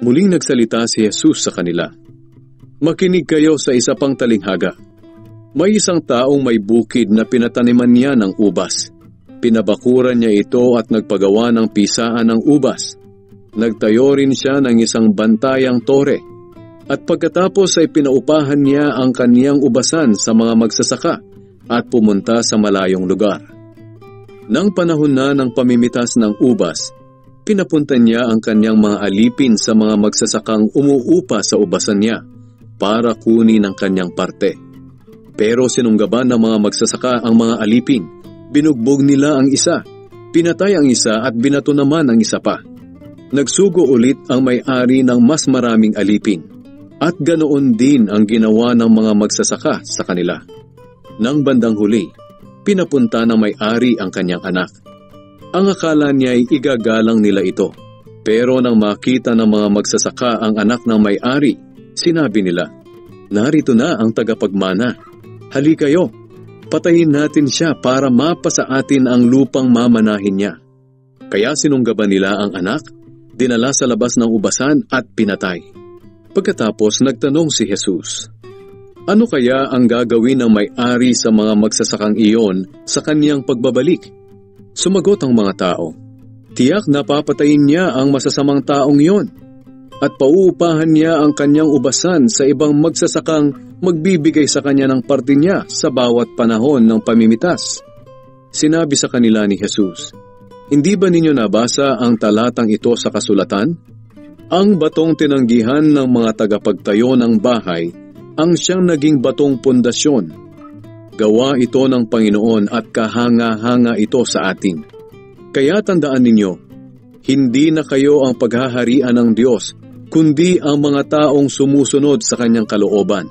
Muling nagsalita si Jesus sa kanila. Makinig kayo sa isa pang talinghaga. May isang taong may bukid na pinataniman niya ng ubas. Pinabakuran niya ito at nagpagawa ng pisaan ng ubas. Nagtayo rin siya ng isang bantayang tore. At pagkatapos ay pinaupahan niya ang kaniyang ubasan sa mga magsasaka at pumunta sa malayong lugar. Nang panahon na ng pamimitas ng ubas, pinapunta niya ang kaniyang mga alipin sa mga magsasakang umuupa sa ubasan niya para kunin ang kaniyang parte. Pero sinunggaban ng mga magsasaka ang mga alipin. Binugbog nila ang isa, pinatay ang isa at binato naman ang isa pa. Nagsugo ulit ang may-ari ng mas maraming alipin. At ganoon din ang ginawa ng mga magsasaka sa kanila. Nang bandang huli, pinapunta ng may-ari ang kanyang anak. Ang akala niya ay igagalang nila ito. Pero nang makita ng mga magsasaka ang anak ng may-ari, sinabi nila, "Narito na ang tagapagmana. Hali kayo, patayin natin siya para mapasa atin ang lupang mamanahin niya." Kaya sinunggaban nila ang anak, dinala sa labas ng ubasan at pinatay. Pagkatapos nagtanong si Jesus, "Ano kaya ang gagawin ng may-ari sa mga magsasakang iyon sa kaniyang pagbabalik?" Sumagot ang mga tao, "Tiyak na papatayin niya ang masasamang taong iyon at pauupahan niya ang kanyang ubasan sa ibang magsasakang magbibigay sa kanya ng parte niya sa bawat panahon ng pamimitas." Sinabi sa kanila ni Jesus, "Hindi ba ninyo nabasa ang talatang ito sa kasulatan? Ang batong tinanggihan ng mga tagapagtayo ng bahay ang siyang naging batong pundasyon. Gawa ito ng Panginoon at kahanga-hanga ito sa atin. Kaya tandaan ninyo, hindi na kayo ang paghaharian ng Diyos, kundi ang mga taong sumusunod sa kanyang kalooban.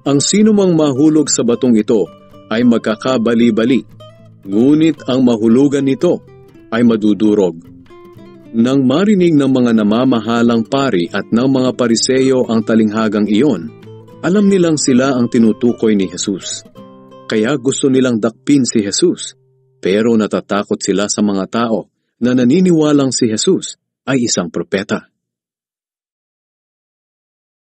Ang sinumang mahulog sa batong ito ay magkakabali-bali, ngunit ang mahulugan nito ay madudurog." Nang marinig ng mga namamahalang pari at ng mga Pariseyo ang talinghagang iyon, alam nilang sila ang tinutukoy ni Jesus. Kaya gusto nilang dakpin si Jesus, pero natatakot sila sa mga tao na naniniwalang si Jesus ay isang propeta.